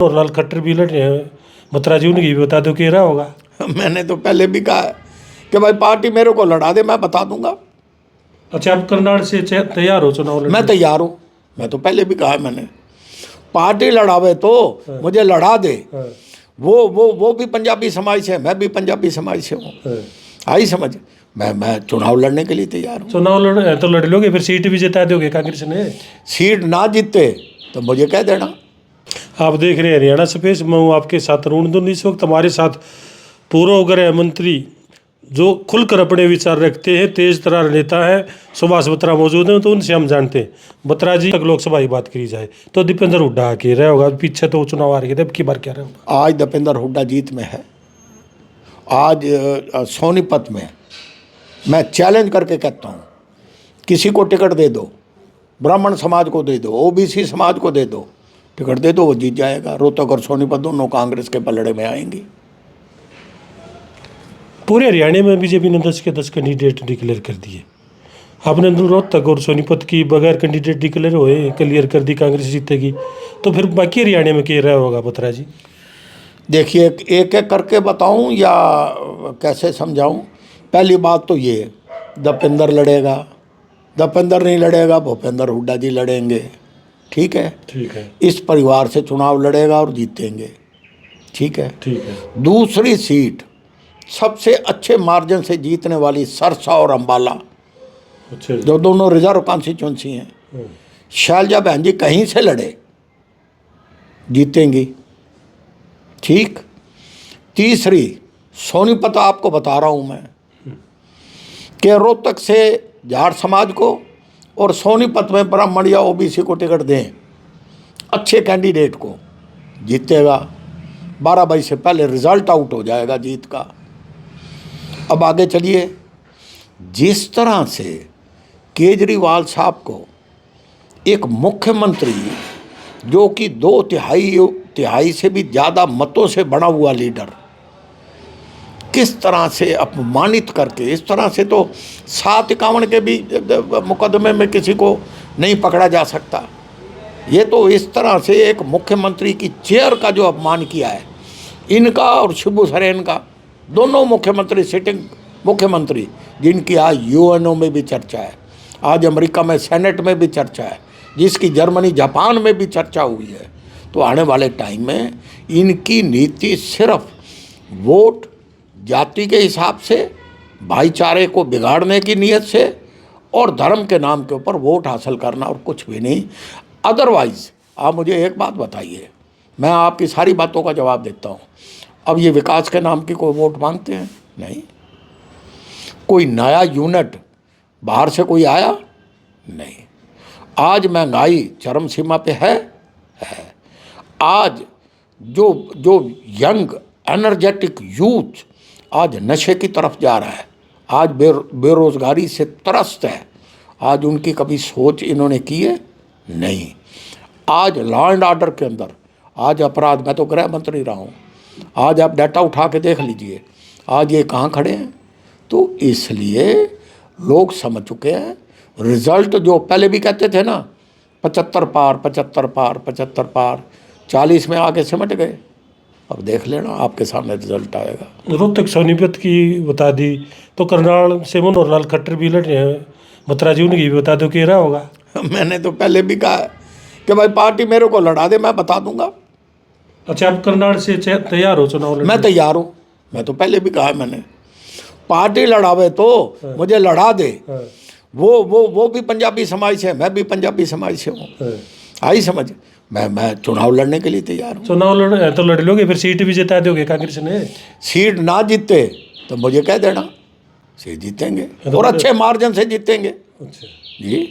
और लाल खट्टर भी लड़ रहे हैं, बत्रा जी उनकी भी बता दो कि रहा होगा। मैंने तो पहले भी कहा है कि भाई पार्टी मेरे को लड़ा दे, मैं बता दूंगा। अच्छा, आप करनाल से तैयार हो चुनाव लड़ने? मैं तैयार हूँ, मैं तो पहले भी कहा है मैंने। पार्टी लड़ावे तो मुझे लड़ा दे। हाँ। वो भी पंजाबी समाज से है, मैं भी पंजाबी समाज से हूँ। हाँ। आई समझ। मैं चुनाव लड़ने के लिए तैयार हूँ। चुनाव लड़ तो लड़ लोगे, फिर सीट भी जिता दोगे कांग्रेस ने? सीट ना जीते तो मुझे कह देना। आप देख रहे हैं हरियाणा स्पेस, मैं हूँ आपके साथ अरुण दुन। इस वक्त हमारे साथ पूर्व गृह मंत्री जो खुलकर अपने विचार रखते हैं, तेज तर्रार नेता है सुभाष बत्रा मौजूद हैं, तो उनसे हम जानते हैं। बत्रा जी, तक लोकसभा की बात करी जाए तो दीपेंद्र हुड्डा के रहा होगा, पीछे तो चुनाव आ रहे थे, अब की बार क्या रहा होगा? आज दीपेंद्र हुड्डा जीत में है। आज सोनीपत में मैं चैलेंज करके कहता हूँ, किसी को टिकट दे दो, ब्राह्मण समाज को दे दो, ओबीसी समाज को दे दो, टिकट दे दो, वो जीत जाएगा। रोहतक और सोनीपत दोनों कांग्रेस के पलड़े में आएंगी। पूरे हरियाणा में बीजेपी ने 10 के 10 कैंडिडेट डिक्लेयर कर दिए। आपने रोहतक और सोनीपत की बगैर कैंडिडेट डिक्लेयर हुए क्लियर कर दी, कांग्रेस जीतेगी, तो फिर बाकी हरियाणा में क्या रहा होगा बत्रा जी? देखिए, एक एक करके बताऊं या कैसे समझाऊं? पहली बात तो ये, दीपेंद्र लड़ेगा, दीपेंद्र नहीं लड़ेगा, भूपेंद्र हुड्डा जी लड़ेंगे। ठीक है, ठीक है। इस परिवार से चुनाव लड़ेगा और जीतेंगे। ठीक है, ठीक है। दूसरी सीट सबसे अच्छे मार्जिन से जीतने वाली सरसा और अंबाला, अच्छा, जो दोनों रिजर्व कॉन्स्टिट्यूंसी हैं, शैलजा बहन जी कहीं से लड़े जीतेंगी। ठीक। तीसरी सोनीपत आपको बता रहा हूं मैं कि रोहतक से जाट समाज को और सोनीपत में ब्राह्मण या ओबीसी को टिकट दें, अच्छे कैंडिडेट को, जीतेगा। 12 बजे से पहले रिजल्ट आउट हो जाएगा जीत का। अब आगे चलिए। जिस तरह से केजरीवाल साहब को एक मुख्यमंत्री, जो कि 2 तिहाई से भी ज़्यादा मतों से बना हुआ लीडर, किस तरह से अपमानित करके, इस तरह से तो 751 के भी मुकदमे में किसी को नहीं पकड़ा जा सकता। ये तो इस तरह से एक मुख्यमंत्री की चेयर का जो अपमान किया है, इनका और शिबू सोरेन का, दोनों मुख्यमंत्री, सिटिंग मुख्यमंत्री, जिनकी आज यूएनओ में भी चर्चा है, आज अमेरिका में सेनेट में भी चर्चा है, जिसकी जर्मनी जापान में भी चर्चा हुई है। तो आने वाले टाइम में इनकी नीति सिर्फ वोट जाति के हिसाब से, भाईचारे को बिगाड़ने की नीयत से और धर्म के नाम के ऊपर वोट हासिल करना, और कुछ भी नहीं। अदरवाइज आप मुझे एक बात बताइए, मैं आपकी सारी बातों का जवाब देता हूँ। अब ये विकास के नाम की कोई वोट मांगते हैं? नहीं। कोई नया यूनिट बाहर से कोई आया? नहीं। आज महंगाई चरम सीमा पे है। आज जो यंग एनर्जेटिक यूथ आज नशे की तरफ जा रहा है, आज बेरोजगारी से त्रस्त है, आज उनकी कभी सोच इन्होंने की है? नहीं। आज लॉ एंड ऑर्डर के अंदर आज अपराध, मैं तो गृह मंत्री रहा हूँ, आज आप डाटा उठा के देख लीजिए, आज ये कहाँ खड़े हैं। तो इसलिए लोग समझ चुके हैं। रिजल्ट जो पहले भी कहते थे ना, 75 पार 75 पार 75 पार, 40 में आके सिमट गए। अब देख लेना, आपके सामने रिजल्ट आएगा। रोहतक सोनीपत की बता दी, तो करनाल से और लाल खट्टर भी लड़ रहे हैं, बत्रा जी उनकी भी बता दो कि रहा होगा। मैंने तो पहले भी कहा है कि भाई पार्टी मेरे को लड़ा दे, मैं बता दूंगा। अच्छा, आप करनाल से तैयार हो चुनाव लड़ने? मैं तैयार हूँ, मैं तो पहले भी कहा है मैंने। पार्टी लड़ावे तो मुझे लड़ा दे। वो भी पंजाबी समाज से है, मैं भी पंजाबी समाज से हूँ। आई समझ। मैं चुनाव लड़ने के लिए तैयार हूँ। चुनाव लड़ तो लड़ लोगे, फिर सीट भी जिता दोगे कांग्रेस ने? सीट ना जीते तो मुझे कह देना, सीट जीतेंगे और अच्छे मार्जिन से जीतेंगे। अच्छा जी।